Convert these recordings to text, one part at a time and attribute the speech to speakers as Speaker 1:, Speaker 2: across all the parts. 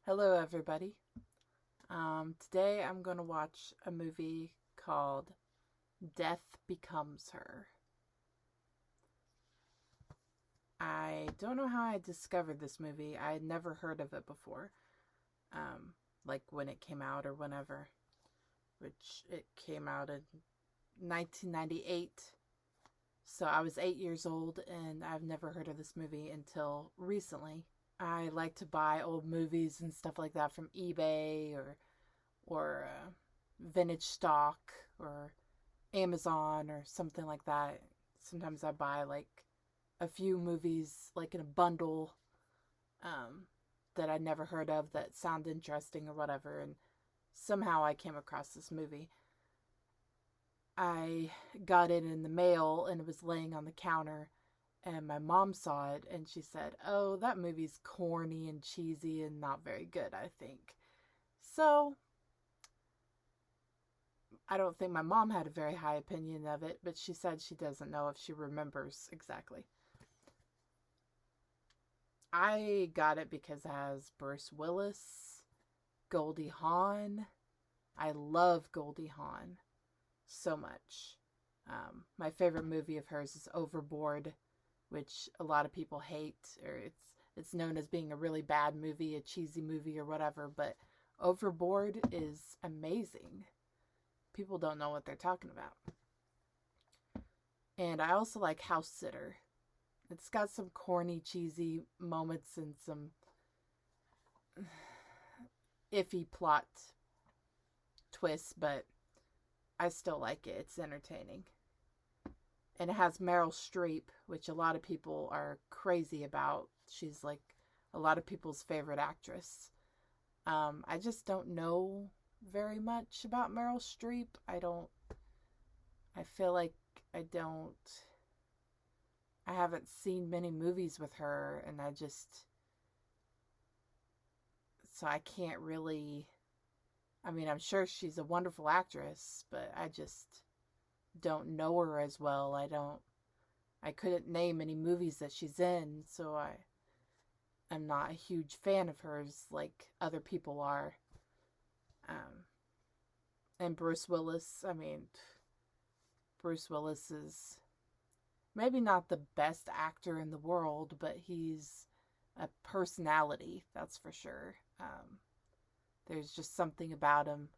Speaker 1: Hello, everybody. Today I'm going to watch a movie called Death Becomes Her. I don't know how I discovered this movie. I had never heard of it before, like when it came out or whenever, which it came out in 1998. So I was 8 years old, and I've never heard of this movie until recently. I like to buy old movies and stuff like that from eBay or vintage stock or Amazon or something like that. Sometimes I buy like a few movies like in a bundle that I never heard of that sound interesting or whatever, and somehow I came across this movie. I got it in the mail and it was laying on the counter, and my mom saw it and she said, "Oh, that movie's corny and cheesy and not very good, I think." So I don't think my mom had a very high opinion of it, but she said she doesn't know if she remembers exactly. I got it because it has Bruce Willis, Goldie Hawn. I love Goldie Hawn so much. My favorite movie of hers is Overboard, which a lot of people hate, or it's known as being a really bad movie, a cheesy movie or whatever, but Overboard is amazing. People don't know what they're talking about. And I also like House Sitter. It's got some corny, cheesy moments and some iffy plot twists, but I still like it. It's entertaining. And it has Meryl Streep, which a lot of people are crazy about. She's like a lot of people's favorite actress. I just don't know very much about Meryl Streep. I feel like I haven't seen many movies with her, and so I can't really, I'm sure she's a wonderful actress, but I just don't know her as well. I couldn't name any movies that she's in, so I'm not a huge fan of hers like other people are. And Bruce Willis, Bruce Willis is maybe not the best actor in the world, but he's a personality, that's for sure. There's just something about him,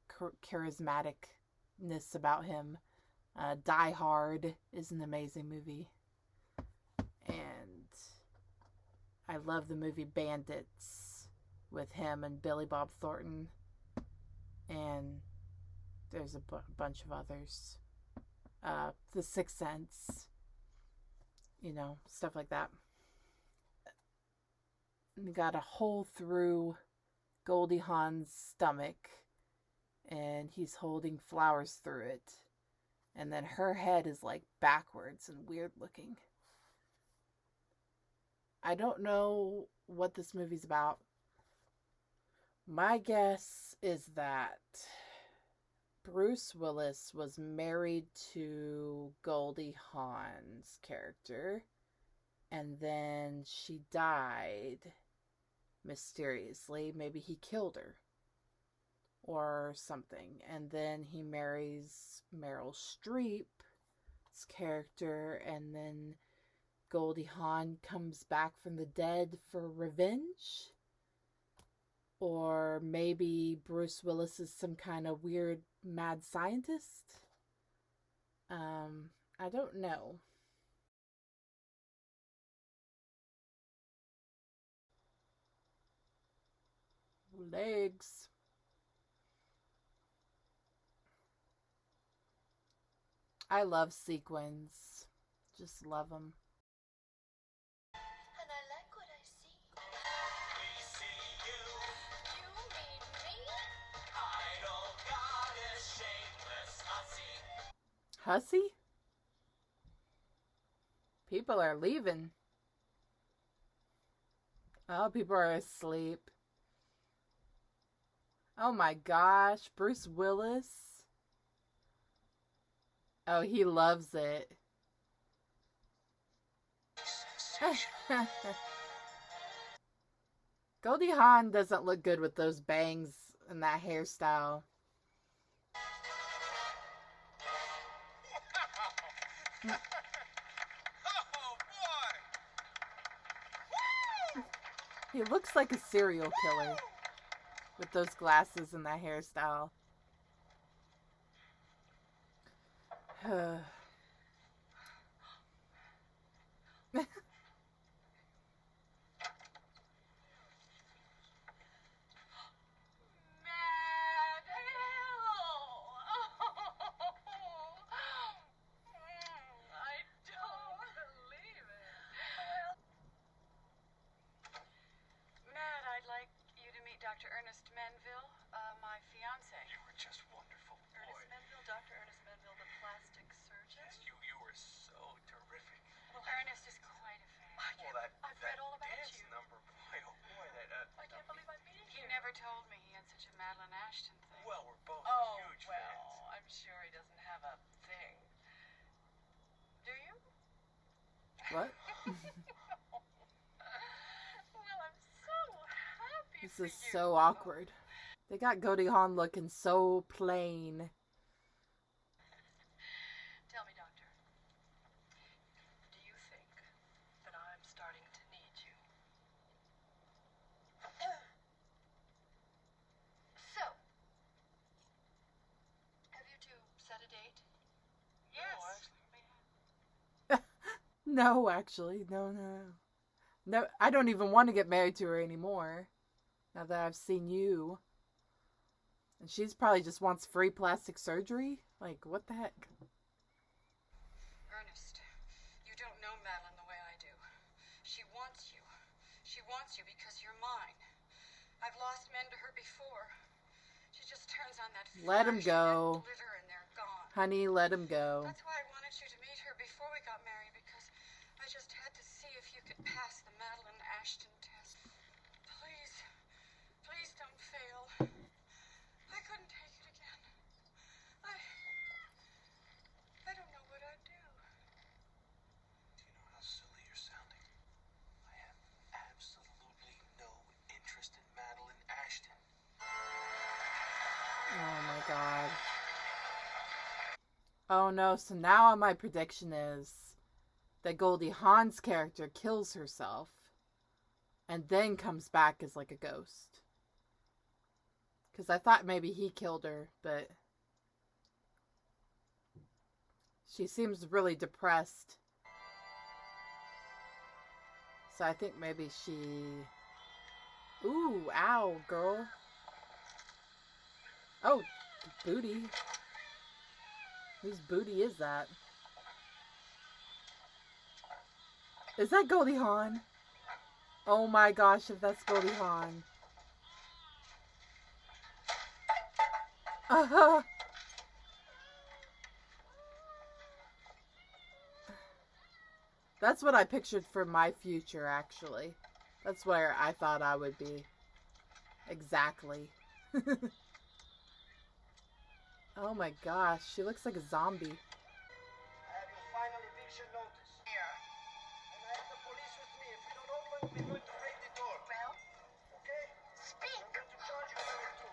Speaker 1: charismaticness about him. Die Hard is an amazing movie. And I love the movie Bandits with him and Billy Bob Thornton. And there's a bunch of others. The Sixth Sense. Stuff like that. We got a hole through Goldie Hawn's stomach, and he's holding flowers through it. And then her head is like backwards and weird looking. I don't know what this movie's about. My guess is that Bruce Willis was married to Goldie Hawn's character, and then she died mysteriously. Maybe he killed her or something, and then he marries Meryl Streep's character, and then Goldie Hawn comes back from the dead for revenge. Or maybe Bruce Willis is some kind of weird mad scientist. I don't know. Legs. I love sequins. Just love them.
Speaker 2: And I like what I see. We see you. You mean me? Idle goddess, shameless hussy.
Speaker 1: Hussy? People are leaving. Oh, people are asleep. Oh my gosh, Bruce Willis. Oh, he loves it. Goldie Hawn doesn't look good with those bangs and that hairstyle.
Speaker 2: Oh, boy!
Speaker 1: He looks like a serial killer with those glasses and that hairstyle.
Speaker 3: Dr. Ernest Menville, my fiancé.
Speaker 2: You were just wonderful, boy.
Speaker 3: Ernest Menville, Dr. Ernest Menville, the plastic surgeon.
Speaker 2: Yes, you were so terrific.
Speaker 3: Well, Ernest is quite a fan.
Speaker 2: I've
Speaker 3: read all about
Speaker 2: dance
Speaker 3: you.
Speaker 2: number, boy, oh boy,
Speaker 3: I can't believe I'm meeting you. He never told me he had such a Madeline Ashton thing.
Speaker 2: Well, we're both huge
Speaker 3: well,
Speaker 2: fans.
Speaker 3: I'm sure he doesn't have a thing. Do you?
Speaker 1: What?
Speaker 3: Well, I'm so happy
Speaker 1: This
Speaker 3: for
Speaker 1: is
Speaker 3: you.
Speaker 1: so awkward. They got Goldie Hawn looking so plain.
Speaker 3: Tell me, Doctor, do you think that I'm starting to need you? So, have you two set a date? Yes.
Speaker 1: No, actually. No. No, I don't even want to get married to her anymore. Now that I've seen you. And she's probably just wants free plastic surgery? Like, what the heck?
Speaker 3: Ernest, you don't know Madeline the way I do. She wants you. She wants you because you're mine. I've lost men to her before. She just turns on that
Speaker 1: Let him
Speaker 3: flash and
Speaker 1: go.
Speaker 3: that glitter and they're gone.
Speaker 1: Honey, let him go.
Speaker 3: That's why I wanted you to meet her before we got married, because I just had to see if you could pass the Madeline Ashton test. Please, please don't fail. I couldn't take it again. I don't know what I'd do.
Speaker 2: Do you know how silly you're sounding? I have absolutely no interest in Madeline Ashton.
Speaker 1: Oh my god. Oh no, so now my prediction is that Goldie Hawn's character kills herself and then comes back as like a ghost. Because I thought maybe he killed her, but she seems really depressed. So I think maybe she... Ooh, ow, girl. Oh, booty. Whose booty is that? Is that Goldie Hawn? Oh my gosh, if that's Goldie Hawn. That's what I pictured for my future, actually. That's where I thought I would be. Exactly. Oh my gosh, she looks like a zombie.
Speaker 4: I have your final eviction notice.
Speaker 3: Here.
Speaker 4: And I have the police with me. If you don't open, we're going to break the door.
Speaker 3: Well,
Speaker 4: Okay?
Speaker 3: speak.
Speaker 4: I'm going to charge you for it too.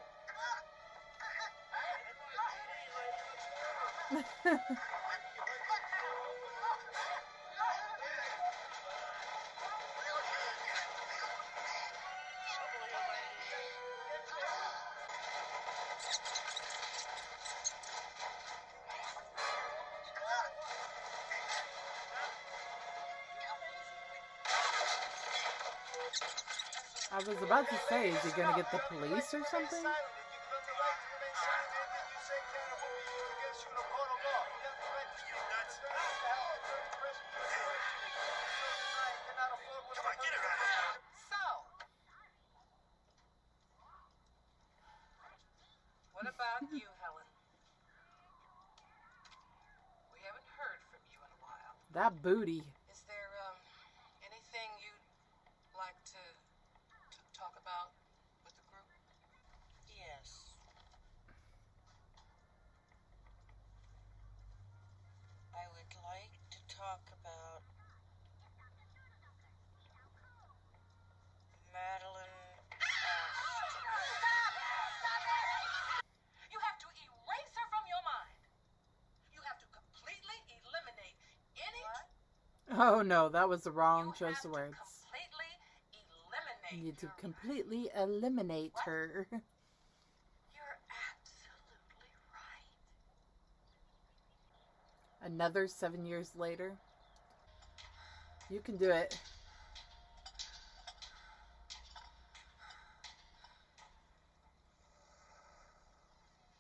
Speaker 1: I was about to say, is he gonna get the police or something?
Speaker 3: So, what about you, Helen? We haven't heard from you in a while.
Speaker 1: That booty.
Speaker 3: Is there, anything you'd like to talk about with the group?
Speaker 4: Yes. I would like to talk about Madeline
Speaker 1: Oh no, that was the wrong
Speaker 2: You
Speaker 1: choice of
Speaker 2: have to
Speaker 1: words.
Speaker 2: completely eliminate
Speaker 1: You need to
Speaker 2: your
Speaker 1: completely eliminate her.
Speaker 2: You're absolutely right.
Speaker 1: Another 7 years later. You can do it.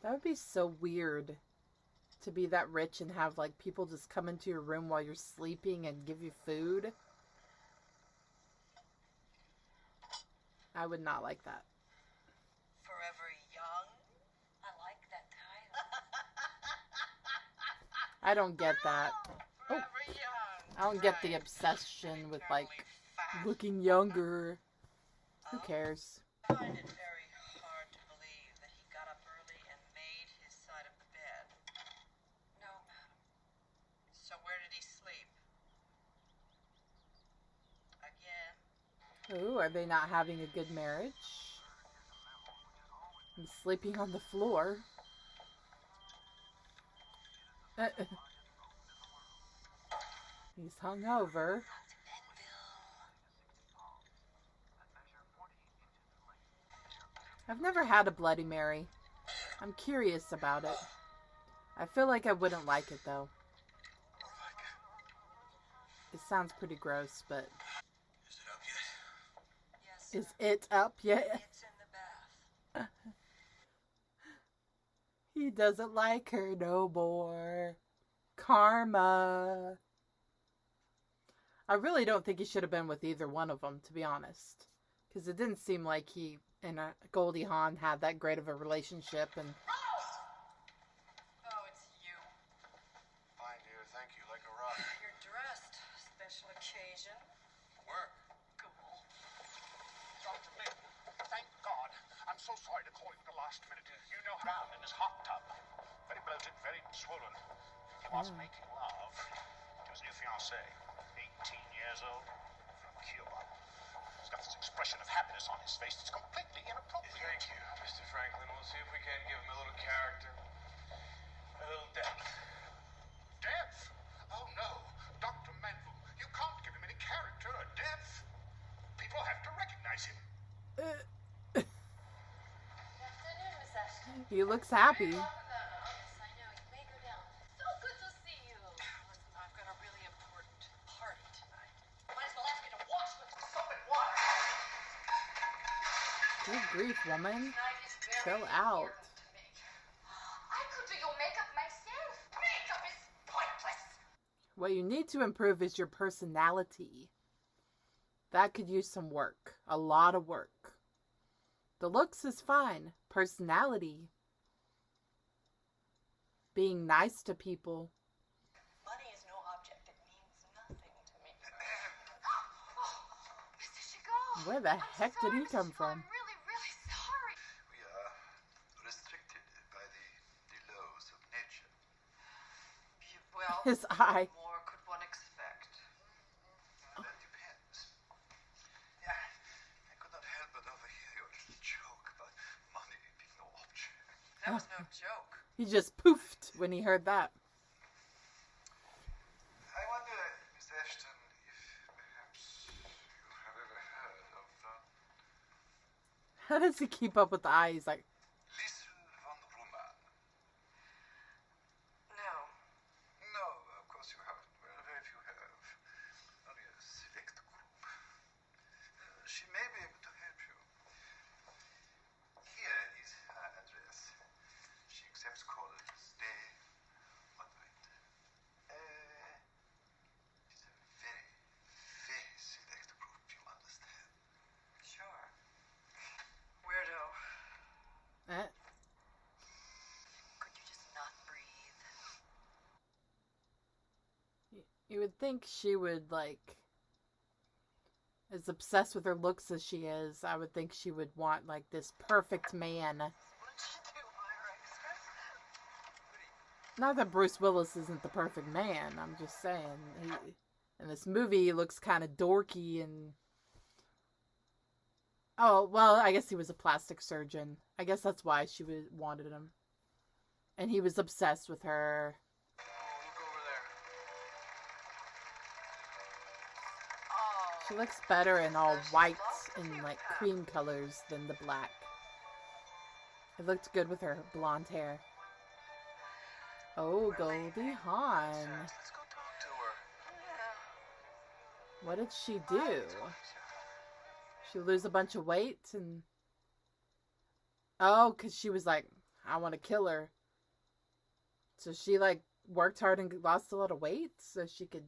Speaker 1: That would be so weird to be that rich and have like people just come into your room while you're sleeping and give you food. I would not like that.
Speaker 2: Forever young? I like that title.
Speaker 1: I don't get that.
Speaker 2: Forever young.
Speaker 1: I don't get the obsession with like looking younger. Who cares?
Speaker 2: I find it very hard to believe that he got up early and made his side of the bed. No, madam. So where did he sleep? Again?
Speaker 1: Ooh, are they not having a good marriage? He's sleeping on the floor. He's hungover. I've never had a Bloody Mary. I'm curious about it. I feel like I wouldn't like it though. It sounds pretty gross, but...
Speaker 2: Is it up yet? Yes,
Speaker 1: Is it up yet?
Speaker 2: it's in the bath.
Speaker 1: He doesn't like her no more. Karma. I really don't think he should have been with either one of them, to be honest. Because it didn't seem like he and Goldie Hawn had that great of a relationship. And
Speaker 2: Oh, it's you.
Speaker 5: Fine, dear. Thank you. Like a rock.
Speaker 2: You're dressed. Special occasion.
Speaker 5: Work.
Speaker 2: Cool.
Speaker 5: Dr. Menville, thank God. I'm so sorry to call you at the last minute. You know how in this hot tub. Very bloated, very swollen. He was making love to his new fiancee, 18 years old, from Cuba. He's got this expression of happiness on his face that's completely inappropriate.
Speaker 6: Thank you, Mr. Franklin. We'll see if we can't give him a little character, a little depth.
Speaker 5: Depth? Oh, no. Dr. Menville, you can't give him any character or depth. People have to recognize him.
Speaker 2: Good afternoon, Miss Ashton.
Speaker 1: he looks happy.
Speaker 2: Yes, I know. You may go down. So good to see you. Listen, I've got a really important party tonight. Might as well ask you to wash with soap and water.
Speaker 1: Good grief, woman.
Speaker 2: Tonight is very
Speaker 1: Chill out.
Speaker 2: important to me. I could do your makeup myself. Makeup is pointless.
Speaker 1: What you need to improve is your personality. That could use some work. A lot of work. The looks is fine. Personality. Being nice to people.
Speaker 2: Money is no object. It means nothing to me. Mr. Chicago.
Speaker 1: Where the heck did he come from?
Speaker 2: I'm really, really sorry.
Speaker 7: We are restricted by the laws of nature.
Speaker 2: Well,
Speaker 1: His eye.
Speaker 2: more could one expect.
Speaker 7: That depends. Yeah, I could not help but overhear your little joke about money being no object.
Speaker 2: That was no joke.
Speaker 1: He just poofed when he heard that.
Speaker 7: I wonder, Miss Ashton, if perhaps you have ever heard of
Speaker 1: How does he keep up with the eye? He's like,
Speaker 7: Lisle Von Rhuman.
Speaker 2: No.
Speaker 7: No, of course you haven't. Well, very few have. Only a select group. She may be able to help you. Here is her address. She accepts callers day or night. It's a very, very select group, you understand.
Speaker 2: Sure. Weirdo.
Speaker 1: eh.
Speaker 2: Could you just not breathe?
Speaker 1: You would think she would, like, as obsessed with her looks as she is, I would think she would want, like, this perfect man.
Speaker 2: What did you do, Myra?
Speaker 1: Not that Bruce Willis isn't the perfect man. I'm just saying. In this movie, he looks kind of dorky and... Oh, well, I guess he was a plastic surgeon. I guess that's why she wanted him. And he was obsessed with her.
Speaker 6: Oh, look over there.
Speaker 1: She looks better in all whites and like cream colors than the black. It looked good with her blonde hair. Oh, Goldie Hawn.
Speaker 7: Let's go talk to her.
Speaker 1: What did she do? She lose a bunch of weight and... Oh, because she was like, I want to kill her. So she like worked hard and lost a lot of weight so she could...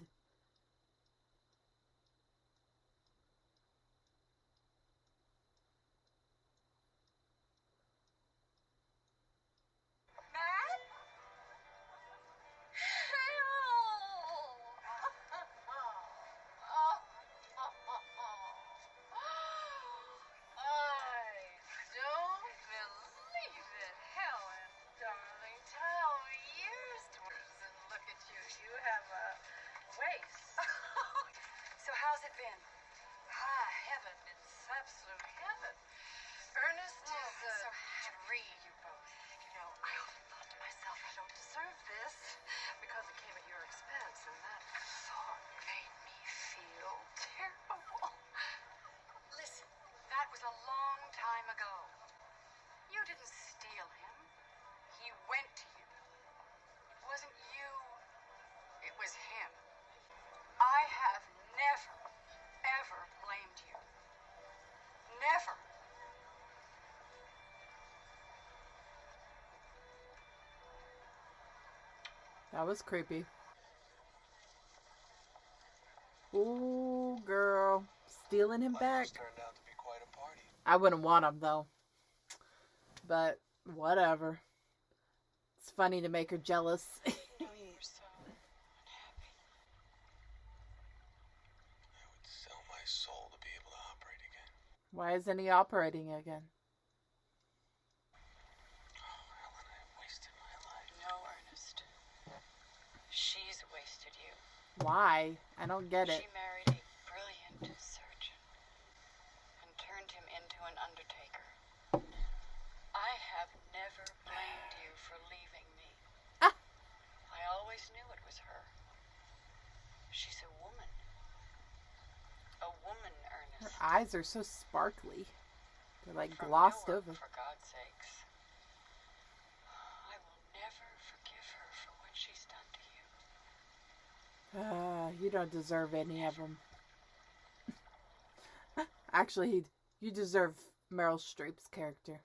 Speaker 3: So how's it been? Heaven. It's absolute heaven. Ernest is so happy you both. You know, I often thought to myself, I don't deserve this because it came at your expense, and that thought made me feel terrible. Listen, that was a long time ago. You didn't steal him. He went to you. It wasn't you. It was him. I have never, ever blamed you. Never.
Speaker 1: That was creepy. Ooh, girl. Stealing him back.
Speaker 6: Turned out to be quite a party.
Speaker 1: I wouldn't want him, though. But, whatever. It's funny to make her jealous.
Speaker 3: You're so unhappy.
Speaker 6: I would sell my soul to be able to operate again.
Speaker 1: Why isn't he operating again?
Speaker 6: Oh, Helen, I wasted my life.
Speaker 3: No, Ernest. She's wasted you.
Speaker 1: Why? I don't get it.
Speaker 3: She married a brilliant surgeon and turned him into an undertaker. I have never blamed you for leaving me.
Speaker 1: Ah.
Speaker 3: I always knew it was her. She's a woman. A woman, Ernest.
Speaker 1: Her eyes are so sparkly. They're like
Speaker 3: From
Speaker 1: glossed
Speaker 3: Newark,
Speaker 1: over.
Speaker 3: for God's sakes. I will never forgive her for what she's done to you.
Speaker 1: You don't deserve any of them. Actually, you deserve Meryl Streep's character.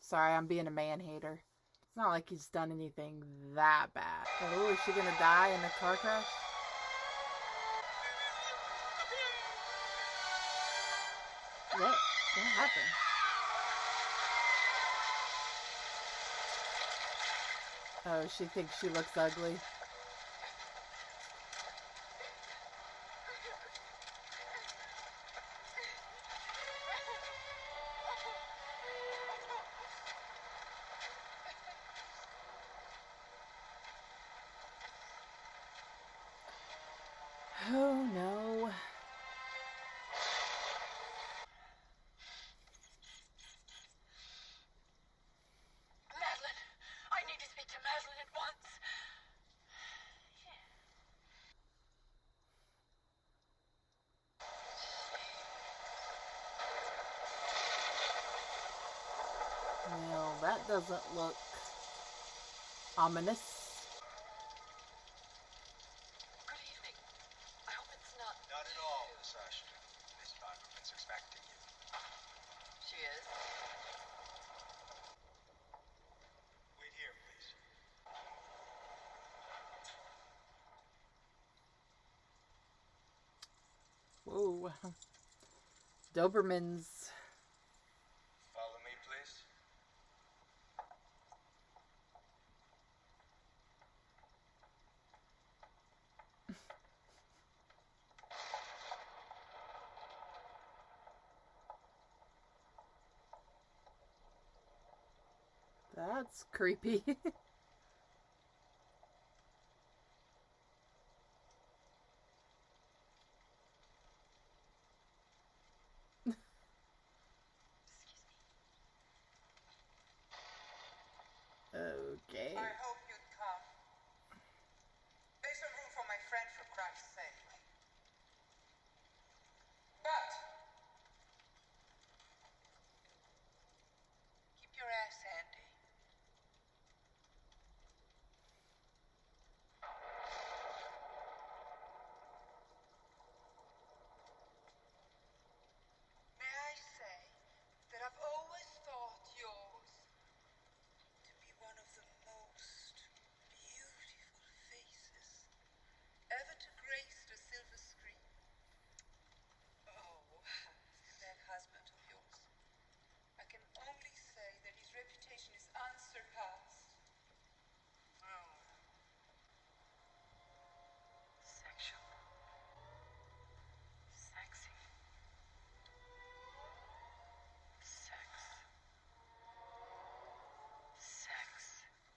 Speaker 1: Sorry, I'm being a man-hater. It's not like he's done anything that bad. Oh, is she gonna die in a car crash? What happened? Oh, she thinks she looks ugly. Oh no.
Speaker 3: Madeline! I need to speak to Madeline at once.
Speaker 1: Well, that doesn't look ominous.
Speaker 3: Good evening. I hope it's not...
Speaker 5: Not at all, Miss Ashton. Miss Von Rhuman's expecting you.
Speaker 3: She is.
Speaker 5: Wait here, please.
Speaker 1: Whoa. Dobermans.
Speaker 6: Follow me, please.
Speaker 1: That's creepy. Okay.
Speaker 8: I hope you'd come. Make some room for my friend, for Christ's sake.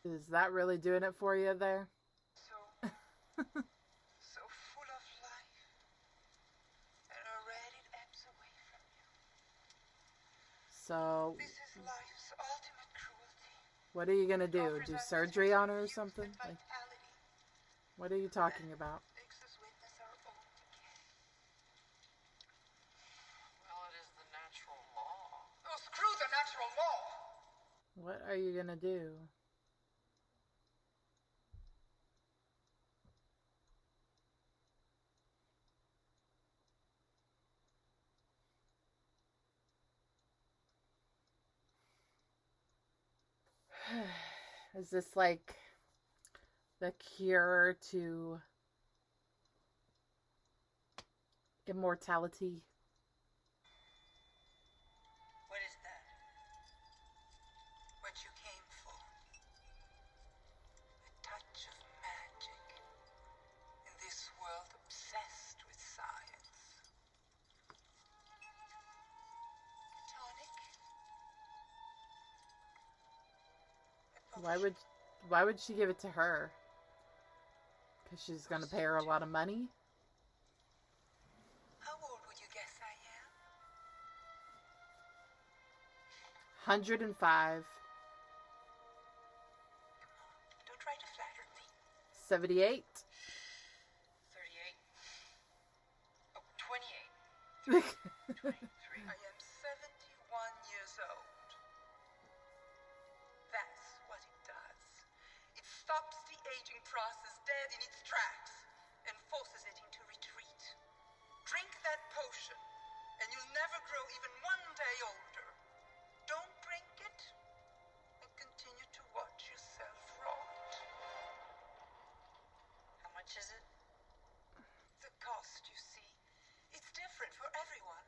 Speaker 1: Is that really doing it for you there?
Speaker 3: So so full of life, and already it ebbs away from you.
Speaker 1: So,
Speaker 3: This is life's ultimate cruelty.
Speaker 1: what are you gonna do?
Speaker 3: Offers
Speaker 1: Do
Speaker 3: us
Speaker 1: surgery on her or
Speaker 3: youth
Speaker 1: something?
Speaker 3: and
Speaker 1: Like,
Speaker 3: vitality,
Speaker 1: what are you talking about?
Speaker 3: makes us witness our own decay.
Speaker 4: Well, it is the natural law.
Speaker 3: Oh, screw the natural law!
Speaker 1: What are you gonna do? Is this like the cure to immortality?
Speaker 3: What is that? What you came for? A touch of magic in this world obsessed with science. A tonic? A potion?
Speaker 1: Why would she give it to her? Because she's gonna pay her a lot of money?
Speaker 3: How old would you guess I am?
Speaker 1: 105.
Speaker 3: Don't try to flatter me.
Speaker 1: 78.
Speaker 3: 38. Oh, 28. 23. I am 71 years old. That's what it does. It stops the aging process dead in its tracks and forces it into retreat. Drink that potion, and you'll never grow even 1 day older. Don't drink it, and continue to watch yourself rot.
Speaker 2: How much is it?
Speaker 3: The cost, you see, it's different for everyone.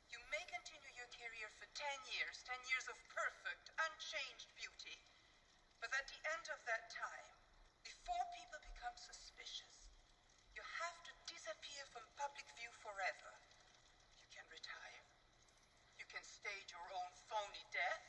Speaker 3: You may continue your career for 10 years of perfect, unchanged beauty. But at the end of that time, before people become suspicious, you have to disappear from public view forever. You can retire. You can stage your own phony death.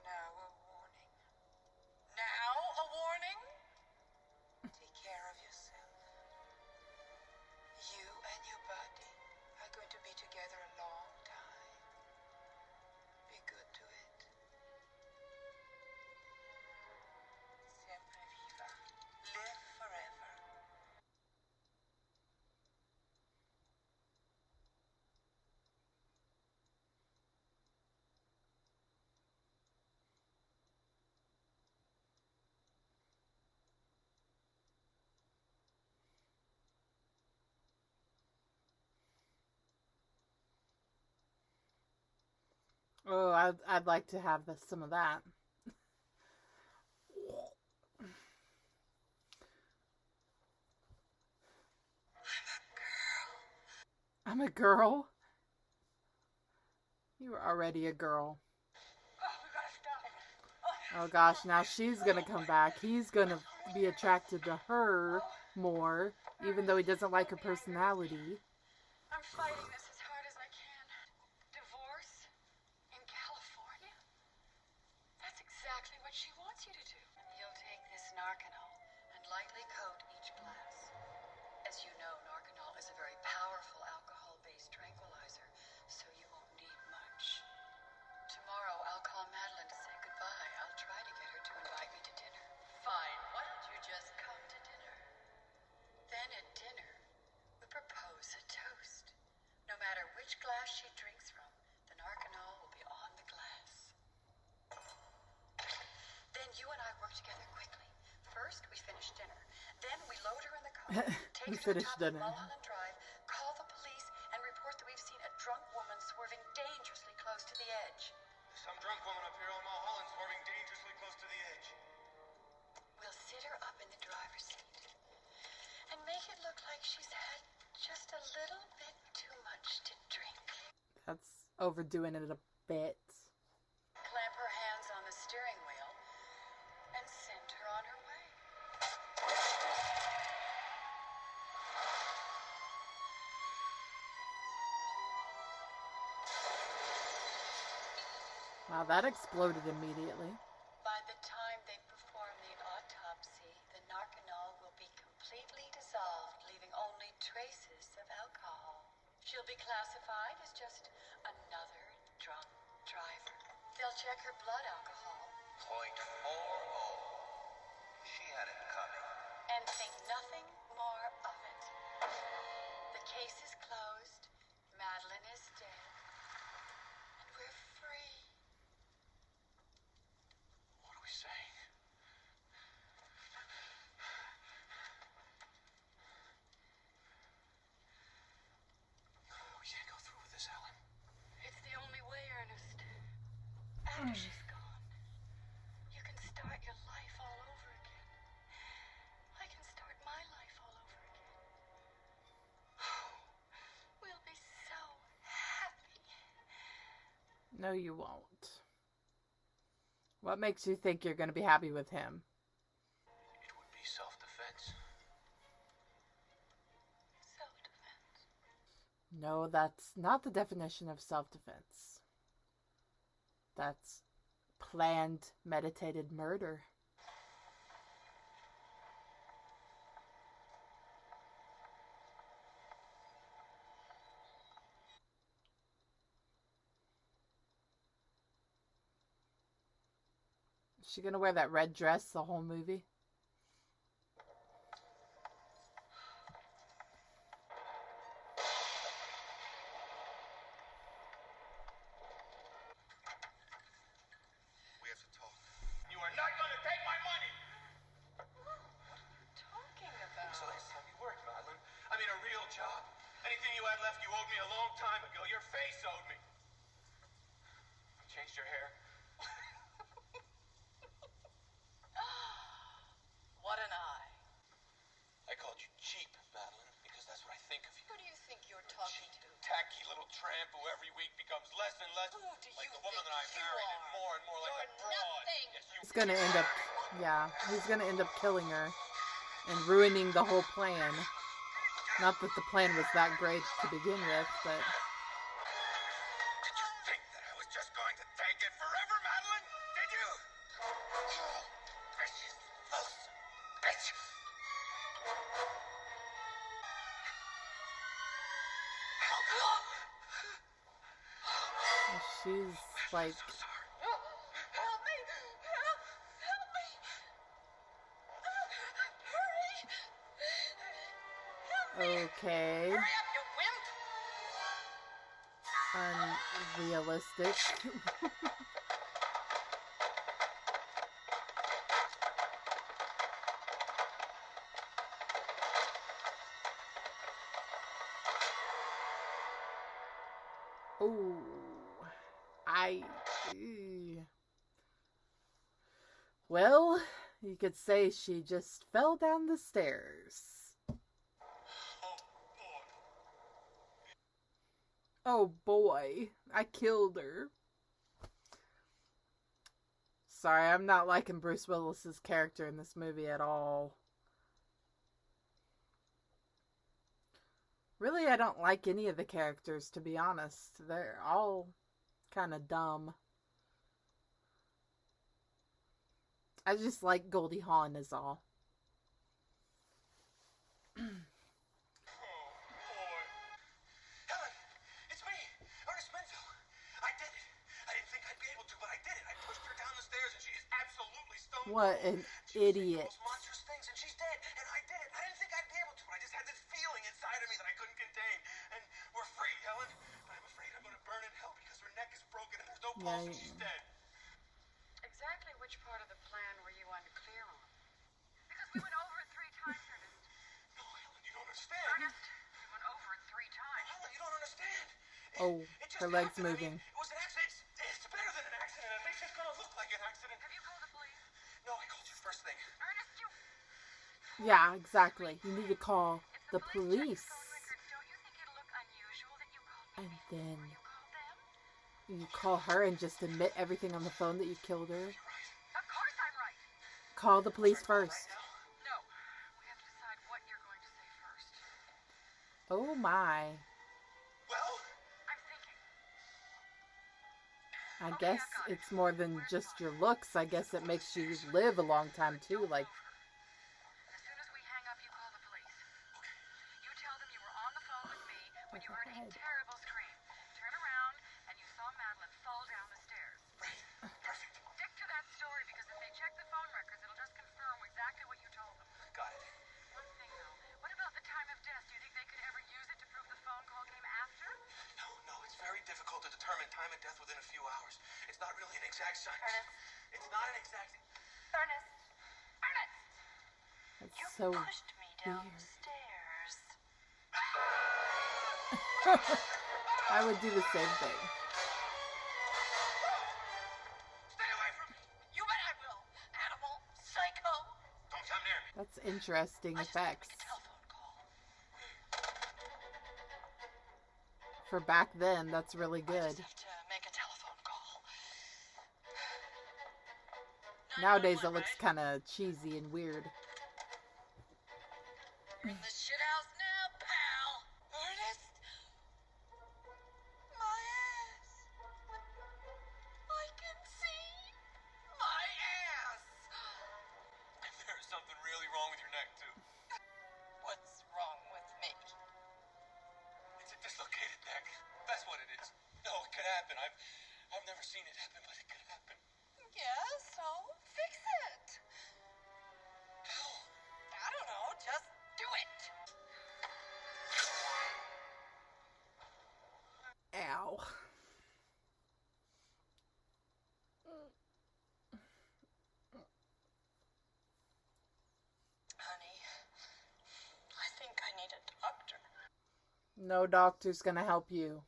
Speaker 3: Now a warning.
Speaker 2: Now a warning?
Speaker 3: Take care of yourself. You and your body are going to be together a long time. Be good to it. Sempre viva. Live forever.
Speaker 1: Oh, I'd like to have some of that. I'm a girl? You were already a girl.
Speaker 3: Oh, we gotta stop.
Speaker 1: Oh gosh, now she's gonna come back. He's gonna be attracted to her more, even though he doesn't like her personality.
Speaker 3: I'm fighting this as hard as I can. Divorce? In California? That's exactly what she wants you to do.
Speaker 2: You'll take this Narcanol and lightly coat each glass. As you know, Narcanol is a very powerful alcohol-based tranquilizer, so you won't need much. Tomorrow, I'll call Madeline to say goodbye. I'll try to get her to invite me to dinner. Fine, why don't you just come to dinner? Then at dinner, we propose a toast. No matter which glass she drinks from, the Narcanol will be on the glass. Then you and I work together quickly. First, we finish dinner. Then we load her in the car, take
Speaker 1: We
Speaker 2: her to the
Speaker 1: finished
Speaker 2: top of
Speaker 1: dinner.
Speaker 2: Mulholland Drive, call the police.
Speaker 1: overdoing it a bit.
Speaker 2: Clamp her hands on the steering wheel and send her on her way.
Speaker 1: Wow, that exploded immediately.
Speaker 2: By the time they perform the autopsy, the narcanol will be completely dissolved, leaving only traces of alcohol. She'll be classified as just another drunk driver. They'll check her blood alcohol.
Speaker 8: 0.40. She had it coming.
Speaker 2: And think nothing more of it. The case is closed. Madeline is dead. And we're free.
Speaker 6: What are we saying? We can't go through with this, Helen.
Speaker 3: It's the only way, Ernest. After she's gone, you can start your life all over again. I can start my life all over again. We'll be so happy.
Speaker 1: No, you won't. What makes you think you're going to be happy with him?
Speaker 6: It would be self-defense.
Speaker 3: Self-defense.
Speaker 1: No, that's not the definition of self-defense. That's planned, meditated murder. Is she gonna wear that red dress the whole movie?
Speaker 8: We have to talk.
Speaker 6: You are not going to take my money!
Speaker 2: What are you talking about?
Speaker 6: It was the last time you worked, Madeline. I mean, a real job. Anything you had left, you owed me a long time ago. Your face owed me. You changed your hair.
Speaker 2: What an eye.
Speaker 6: I called you cheap, Madeline, because that's what I think of you.
Speaker 2: Who do you think you're talking
Speaker 6: Cheap,
Speaker 2: to?
Speaker 6: tacky little tramp who every week becomes less and less
Speaker 2: Who do
Speaker 6: like
Speaker 2: you
Speaker 6: the woman
Speaker 2: think
Speaker 6: that I
Speaker 2: you
Speaker 6: married
Speaker 2: are?
Speaker 6: and more like a
Speaker 2: You're
Speaker 6: broad.
Speaker 2: nothing.
Speaker 6: Yes, you
Speaker 1: He's gonna end up, yeah, he's gonna end up killing her and ruining the whole plan. Not that the plan was that great to begin with, but
Speaker 6: Did you think that I was just going to take it forever, Madeline? Did you? Bitch. Bitch.
Speaker 1: she's like,
Speaker 6: So sorry.
Speaker 3: Help me! Help me! Hurry! Help me!
Speaker 1: okay,
Speaker 3: Hurry up, you wimp!
Speaker 1: unrealistic. Oh, well, you could say she just fell down the stairs. Oh boy, I killed her. Sorry, I'm not liking Bruce Willis's character in this movie at all. Really, I don't like any of the characters, to be honest. They're all kind of dumb. I just like Goldie Hawn is all.
Speaker 6: Helen, it's me, Ernest Menville. I did it. I didn't think I'd be able to, but I did it. I pushed her down the stairs, and she is absolutely stone cold.
Speaker 1: What an
Speaker 6: She was saying
Speaker 1: idiot.
Speaker 6: the most monstrous things, and she's dead. And I did it. I didn't think I'd be able to, but I just had this feeling inside of me that I couldn't contain. And we're free, Helen. But I'm afraid I'm going to burn in hell because her neck is broken and there's no pulse and she's dead.
Speaker 2: Exactly which part of the plan were you unclear on?
Speaker 3: Because we went over it 3 times, Ernest.
Speaker 6: No, Helen, you don't understand.
Speaker 3: Ernest, we went over it 3 times.
Speaker 6: Helen, you don't understand.
Speaker 1: Oh,
Speaker 6: It just
Speaker 1: her leg's
Speaker 6: happened. I
Speaker 1: moving.
Speaker 6: mean, it was an accident. It's better than an accident. At least it's going to look like an accident.
Speaker 3: Have you called the police?
Speaker 6: No, I called you first thing.
Speaker 3: Ernest, you...
Speaker 1: Yeah, exactly. You need to call
Speaker 3: If
Speaker 1: the police.
Speaker 3: check the phone records, don't you think it'll look unusual that you called me
Speaker 1: And then
Speaker 3: before you called them?
Speaker 1: You call her and just admit everything on the phone that you killed her.
Speaker 2: Of course I'm right.
Speaker 1: Call the police first.
Speaker 2: No. We have to decide what you're going to say first.
Speaker 1: Oh my.
Speaker 6: Well,
Speaker 2: I'm thinking.
Speaker 1: I guess it's more than just your looks. I guess it makes you live a long time too. Like,
Speaker 2: As soon as we hang up, you call the police. You tell them you were on the phone with me when you heard a terrible scream. Turn around and you saw Madeline fall down the stairs.
Speaker 6: perfect.
Speaker 2: Stick to that story because if they check the phone records, it'll just confirm exactly what you told them.
Speaker 6: Got it.
Speaker 2: One thing though, what about the time of death? Do you think they could ever use it to prove the phone call came after?
Speaker 6: No, it's very difficult to determine time of death within a few hours. It's not really an exact science.
Speaker 2: Ernest.
Speaker 6: It's not an exact...
Speaker 2: Ernest! Ernest!
Speaker 1: that's
Speaker 2: You
Speaker 1: so
Speaker 2: pushed me down
Speaker 1: weird.
Speaker 2: the stairs.
Speaker 1: I would do the same thing.
Speaker 6: Stay away from me!
Speaker 2: You bet I will, animal, psycho.
Speaker 6: Don't come near me.
Speaker 1: That's interesting
Speaker 2: I just want to
Speaker 1: effects.
Speaker 2: make a telephone call.
Speaker 1: For back then, that's really
Speaker 2: I
Speaker 1: good.
Speaker 2: just have to make a telephone call.
Speaker 1: Nowadays, it
Speaker 2: 911,
Speaker 1: looks
Speaker 2: right?
Speaker 1: kind of cheesy and weird.
Speaker 2: You're in the shit house now, pal. Ernest. My ass. I can see my ass.
Speaker 6: There's something really wrong with your neck, too.
Speaker 2: What's wrong with me?
Speaker 6: It's a dislocated neck. That's what it is. No, it could happen. I've never seen it happen, but it could happen.
Speaker 2: Yeah, so fix it.
Speaker 6: How?
Speaker 2: I don't know, just do it.
Speaker 1: Ow.
Speaker 2: Honey, I think I need a doctor.
Speaker 1: No doctor's gonna help you.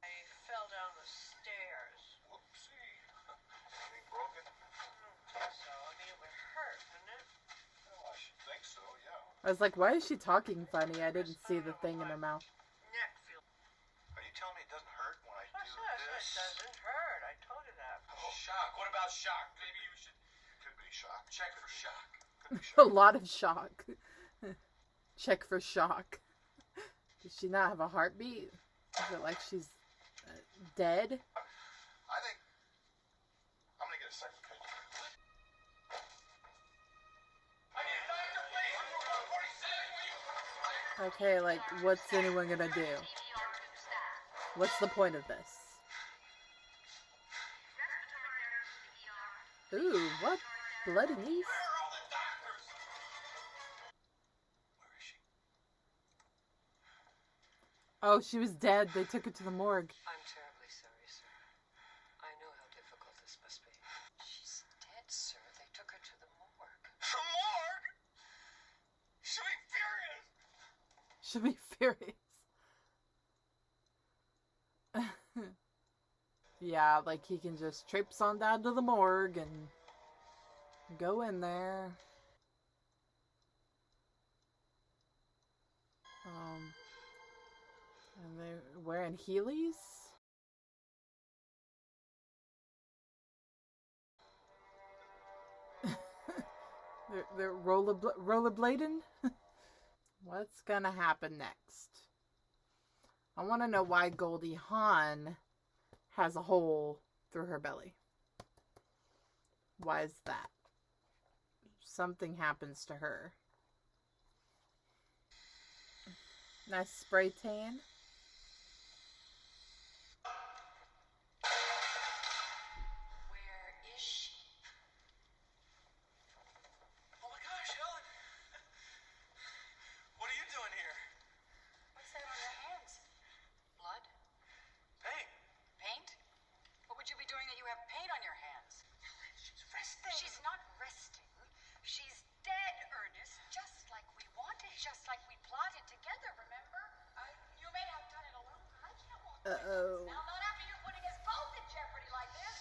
Speaker 2: I fell down the stairs.
Speaker 6: Whoopsie. Anything broken?
Speaker 2: So, I mean, it would hurt, wouldn't it?
Speaker 6: Well, I should think so, yeah.
Speaker 1: I was like, why is she talking funny? I didn't see the thing in her mouth.
Speaker 2: Neck feel.
Speaker 8: Are you telling me it doesn't hurt when I do
Speaker 2: It
Speaker 8: this?
Speaker 2: doesn't hurt. I told you that.
Speaker 6: Oh, shock. What about shock? Maybe you should
Speaker 8: Could be shock.
Speaker 6: check for shock.
Speaker 8: Could be
Speaker 1: A
Speaker 8: shock.
Speaker 1: lot of shock. Check for shock. Does she not have a heartbeat? Is it like she's dead?
Speaker 8: I think I'm gonna get a second opinion.
Speaker 6: I need a doctor, please. 147, will you?
Speaker 1: Okay, like, what's anyone gonna do? What's the point of this? Ooh, what? Bloody knees?
Speaker 6: Where are all the doctors? Where is she?
Speaker 1: Oh, she was dead. They took her to the morgue.
Speaker 2: I'm terribly sorry, sir. I know how difficult this must be. She's dead, sir. They took her to the morgue.
Speaker 6: The morgue? She'll be furious.
Speaker 1: Should be furious. Yeah, like he can just traipse on down to the morgue and go in there. And they're wearing Heelys? they're rollerblading? What's gonna happen next? I want to know why Goldie Hawn has a hole through her belly. Why is that? Something happens to her. Nice spray tan.
Speaker 2: Where is she?
Speaker 6: Oh my gosh, Helen. What are you doing here?
Speaker 2: What's that on your hands? Blood?
Speaker 6: Pain.
Speaker 2: Paint? What would you be doing that you have paint on your hands?
Speaker 6: She's resting.
Speaker 2: She's not resting. She's dead, Ernest. Just like we wanted, just like we plotted together, remember? You may have done it alone, but I can't walk away from
Speaker 1: Uh-oh.
Speaker 2: this now, not after you're putting us both in jeopardy like this.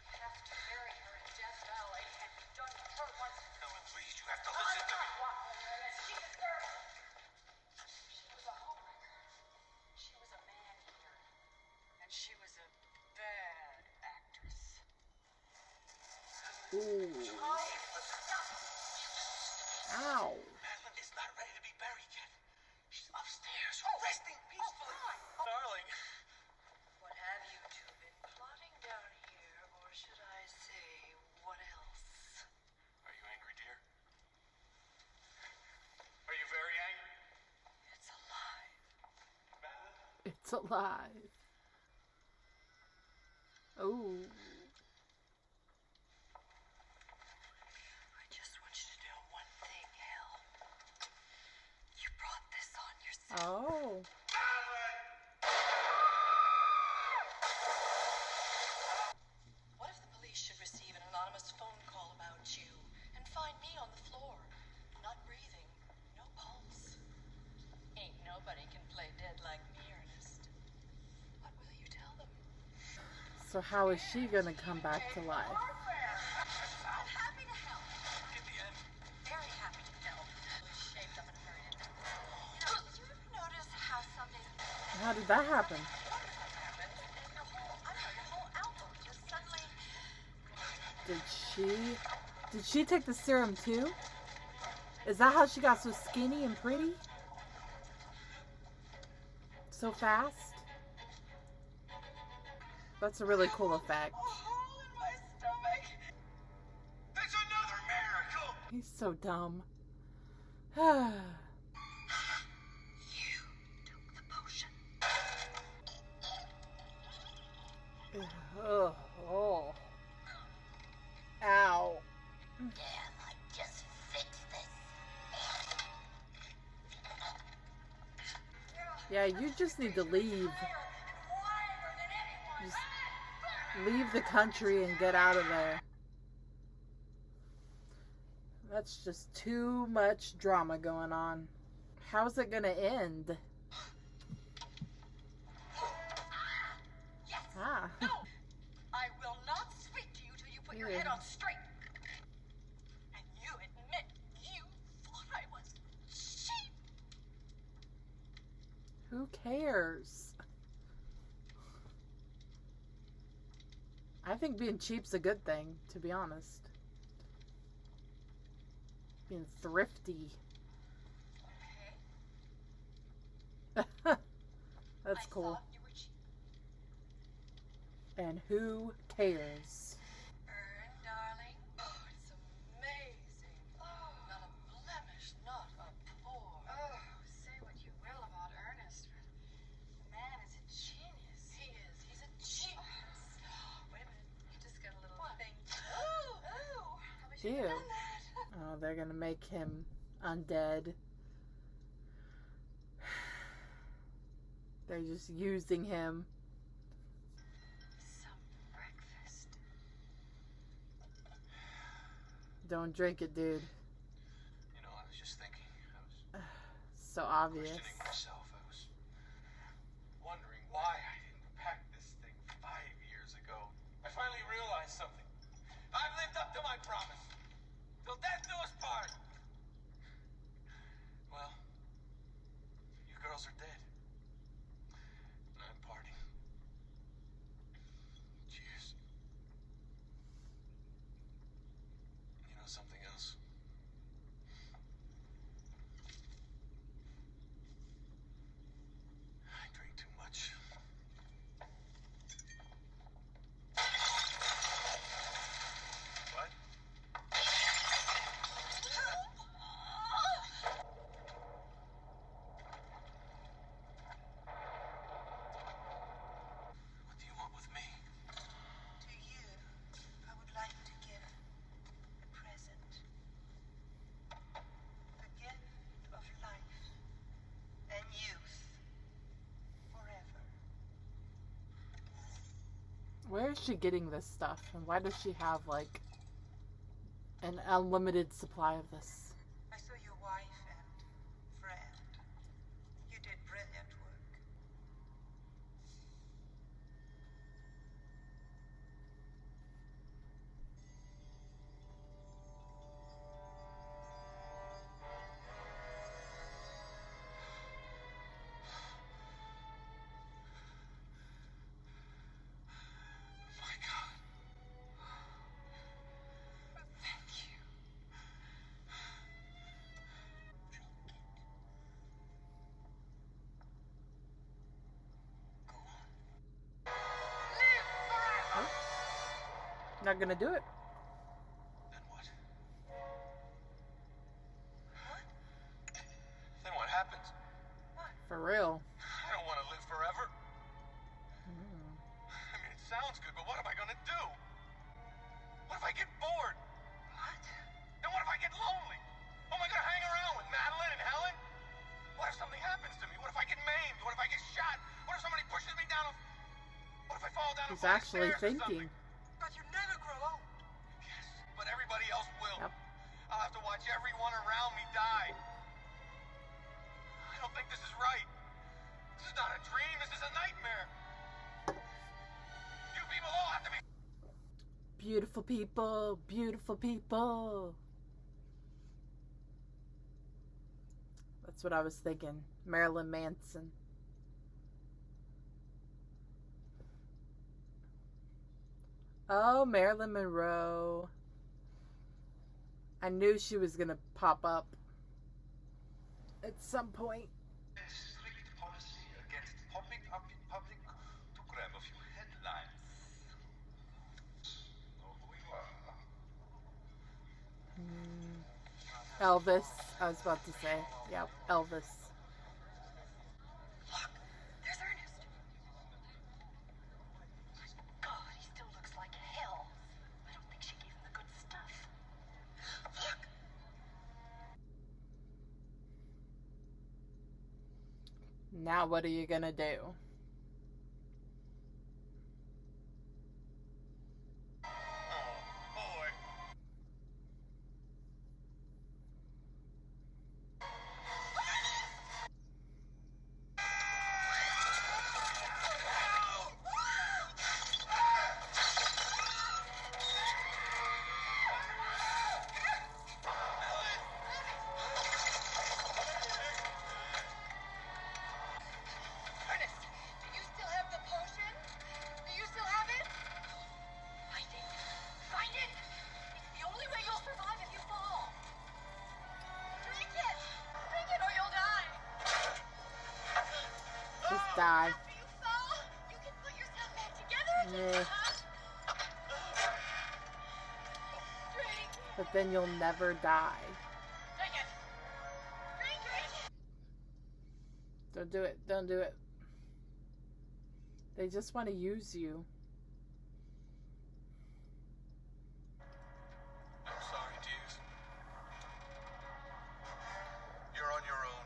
Speaker 2: We have to bury her in Death Valley and be done with her once.
Speaker 6: Helen, please, you have to listen to me.
Speaker 2: She deserves it. She was a homewrecker. She was a man eater. And she was
Speaker 1: Ooh. Ow.
Speaker 6: Madeline is not ready to be buried yet. She's upstairs, resting peacefully. Darling.
Speaker 2: What have you two been plotting down here, or should I say, what else?
Speaker 6: Are you angry, dear? Are you very angry?
Speaker 2: It's alive.
Speaker 6: Madeline?
Speaker 1: It's alive. Oh.
Speaker 2: I just want you to know one thing, Hel. You brought this on yourself.
Speaker 1: Oh.
Speaker 2: What if the police should receive an anonymous phone call about you and find me on the floor, not breathing, no pulse? Ain't nobody can play dead like me, Ernest. What will you tell them?
Speaker 1: So how is she gonna come back to life?
Speaker 2: I'm happy to help.
Speaker 6: In the end,
Speaker 2: Very happy to help. Really shaped up and hurried. You know, did you ever notice how some days
Speaker 1: How did that happen?
Speaker 2: happens and your whole outlook just suddenly...
Speaker 1: Did she take the serum too? Is that how she got so skinny and pretty? So fast? That's a really cool effect.
Speaker 2: A hole in my stomach.
Speaker 6: that's another miracle!
Speaker 1: He's so dumb.
Speaker 2: You took the potion.
Speaker 1: Oh, oh. Ow.
Speaker 2: Damn, I just fixed this.
Speaker 1: Yeah, you just need to leave. Just leave the country and get out of there. That's just too much drama going on. How's it gonna end?
Speaker 2: Yes.
Speaker 1: Ah.
Speaker 2: No. I will not speak to you till you put your head on straight. And you admit you thought I was cheap.
Speaker 1: Who cares? I think being cheap's a good thing, to be honest. Being thrifty.
Speaker 2: Okay.
Speaker 1: That's cool.
Speaker 2: I thought you were cheap.
Speaker 1: And who cares?
Speaker 2: Earn, darling. Oh, it's amazing. Oh. Not a blemish, not a pore.
Speaker 3: Oh, say what you will about Ernest, but the man is a genius.
Speaker 2: He is. He's a genius. Wait a minute. He just got a little thing.
Speaker 3: Ooh.
Speaker 2: Probably
Speaker 1: Ew.
Speaker 2: shouldn't have done that.
Speaker 1: Oh, they're gonna make him undead. They're just using him.
Speaker 2: Some breakfast.
Speaker 1: Don't drink it, dude.
Speaker 6: You know, I was just thinking. I was
Speaker 1: So obvious.
Speaker 6: questioning myself. I was wondering why I didn't pack this thing 5 years ago. I finally realized something. I've lived up to my promise. Till death do us part. Well, you girls are dead. And I'm parting. Cheers. You know something else? I drink too much. What? What do you want with me?
Speaker 2: To you, I would like to give a present. The gift of life and youth forever.
Speaker 1: Where is she getting this stuff? And why does she have, like, an unlimited supply of this?
Speaker 2: I saw your wife and friend. You did brilliant work.
Speaker 6: My God.
Speaker 1: not gonna do it.
Speaker 6: Then what? Then what happens?
Speaker 1: For real.
Speaker 6: I don't want to live forever. I mean, it sounds good, but what am I gonna do? What if I get bored? What? And what if I get lonely? Am I gonna hang around with Madeline and Helen? What if something happens to me? What if I get maimed? What if I get shot? What if somebody pushes me down a... What if I fall down a
Speaker 1: He's
Speaker 6: flight of
Speaker 1: actually
Speaker 6: stairs or
Speaker 1: thinking.
Speaker 6: something?
Speaker 4: But you never grow old.
Speaker 6: Yes, but everybody else will.
Speaker 1: Yep.
Speaker 6: I'll have to watch everyone around me die. I don't think this is right. This is not a dream. This is a nightmare. You people all have to be...
Speaker 1: Beautiful people, beautiful people. That's what I was thinking. Marilyn Manson. Oh, Marilyn Monroe. I knew she was gonna pop up at some point.
Speaker 7: Strict policy against popping up in public to grab a few headlines. Know who you are.
Speaker 1: Elvis. I was about to say. Yep, Elvis.
Speaker 2: Look, there's Ernest. My God, he still looks like hell. I don't think she gave him the good stuff. Look.
Speaker 1: Now what are you gonna do?
Speaker 6: Oh, boy.
Speaker 2: Ernest, do you still have the potion? Do you still have it? Find it. Find it. It's the only way you'll survive if you fall. Drink it. Drink it or you'll die.
Speaker 1: Just die.
Speaker 2: After you fall, you can put yourself back together
Speaker 1: Yeah.
Speaker 2: again. Drink.
Speaker 1: But then you'll never die.
Speaker 2: Drink it. Drink it.
Speaker 1: Don't do it. Don't do it. They just want to use you.
Speaker 6: I'm sorry, dears. You're on your own.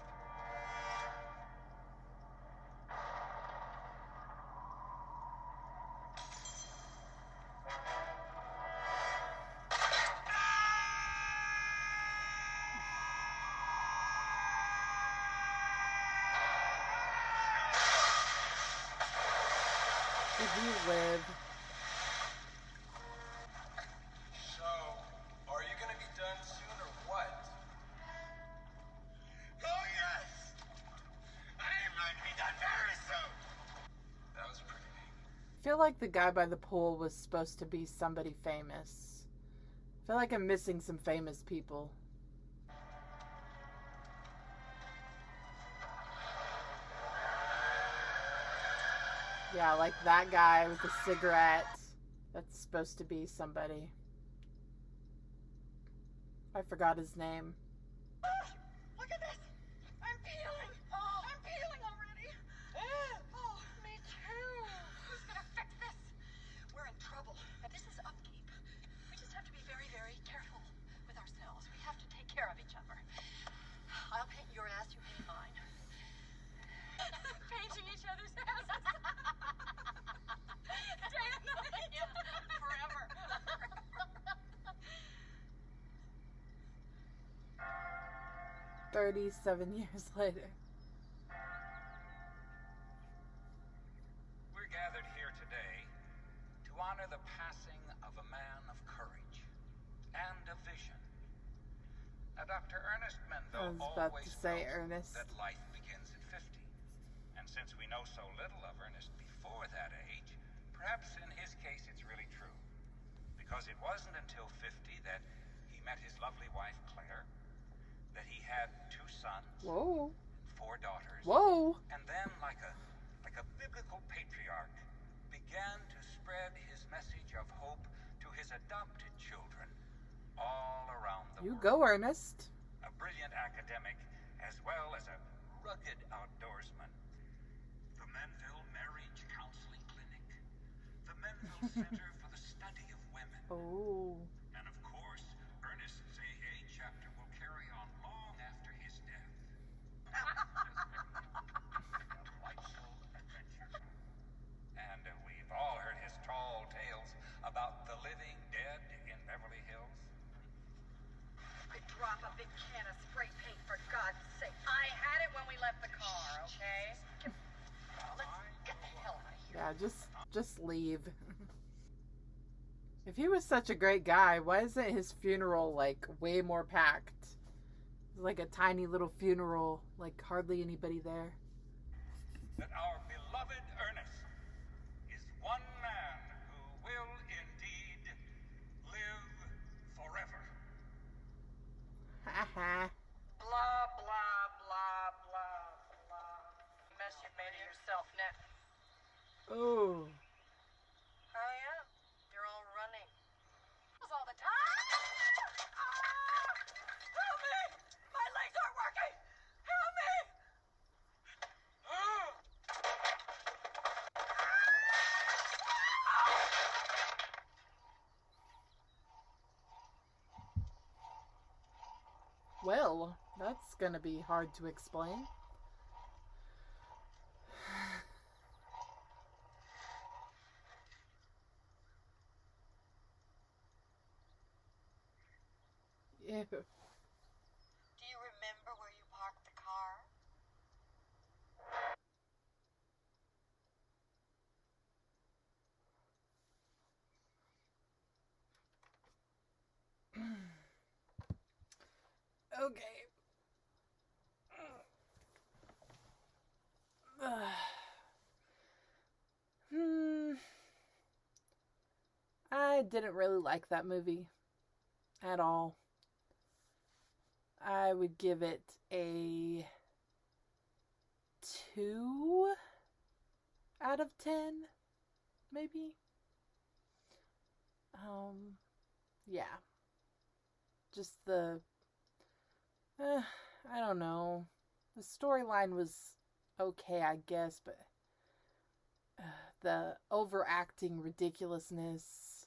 Speaker 1: Did you live?
Speaker 6: So, are you gonna be done soon or what? Oh, yes! I am going to be done very soon! That was pretty neat.
Speaker 1: I feel like the guy by the pool was supposed to be somebody famous. I feel like I'm missing some famous people. Yeah, like that guy with the cigarette. That's supposed to be somebody. I forgot his name.
Speaker 2: Look at this. I'm peeling. Oh, I'm peeling already. Oh, me too. Who's gonna fix this? We're in trouble. This is upkeep. We just have to be very, very careful with ourselves. We have to take care of each other. I'll paint your ass, you paint mine. Painting each other's asses. Day and night. Yeah, forever.
Speaker 1: 37 years later.
Speaker 9: We're gathered here today to honor the passing of a man of courage and of vision. Now, Dr. Ernest Menville
Speaker 1: I was about
Speaker 9: always
Speaker 1: to say
Speaker 9: felt
Speaker 1: Ernest.
Speaker 9: that life begins at 50. And since we know so little of Ernest before that age, perhaps in his case it's really true. Because it wasn't until 50 that he met his lovely wife, Claire, that he had 2 sons,
Speaker 1: Whoa.
Speaker 9: 4 daughters,
Speaker 1: Whoa.
Speaker 9: and then, like a biblical patriarch, began to spread his message of hope to his adopted children all around the
Speaker 1: You
Speaker 9: world.
Speaker 1: go, Ernest.
Speaker 9: A brilliant academic as well as a rugged outdoorsman. The Menville Marriage Counseling Clinic. The Menville Center for the Study of Women.
Speaker 1: Oh.
Speaker 9: And of course, Ernest's AA chapter will carry on long after his death. Delightful adventure. And we've all heard his tall tales about the living dead in Beverly Hills.
Speaker 2: You could drop a big can of spray paint, for God's sake. I had it when we left the car, okay? Let's get the hell out of here.
Speaker 1: Yeah, just leave. If he was such a great guy, why isn't his funeral, like, way more packed? It's like a tiny little funeral, like, hardly anybody there.
Speaker 9: That our beloved Ernest is one man who will indeed live forever.
Speaker 1: Haha.
Speaker 2: Blah, blah, blah, blah, blah. Mess you made of yourself now.
Speaker 1: Oh.
Speaker 2: Oh, yeah. You're all running. All the time. Help me! My legs aren't working! Help me!
Speaker 1: Well, that's gonna be hard to explain. Ew.
Speaker 2: Do you remember where you parked the car?
Speaker 1: Okay. I didn't really like that movie at all. I would give it a 2 out of 10, maybe. Yeah. Just the, I don't know. The storyline was okay, I guess, but the overacting ridiculousness,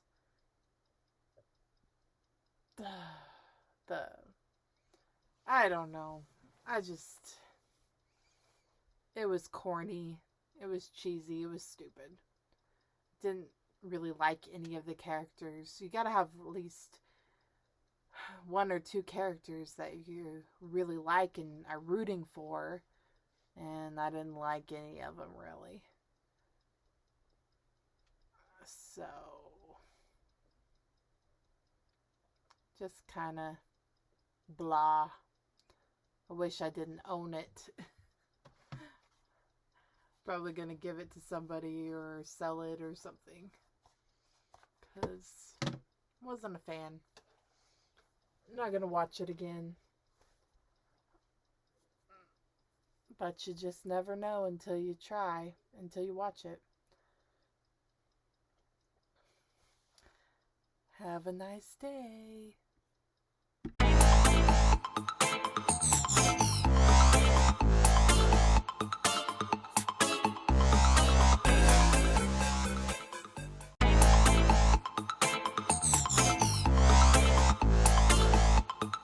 Speaker 1: I don't know. It was corny. It was cheesy. It was stupid. Didn't really like any of the characters. You gotta have at least 1 or 2 characters that you really like and are rooting for. And I didn't like any of them, really. So, just kind of blah. I wish I didn't own it. Probably gonna give it to somebody or sell it or something. Because I wasn't a fan. I'm not gonna watch it again. But you just never know until you try, until you watch it. Have a nice day.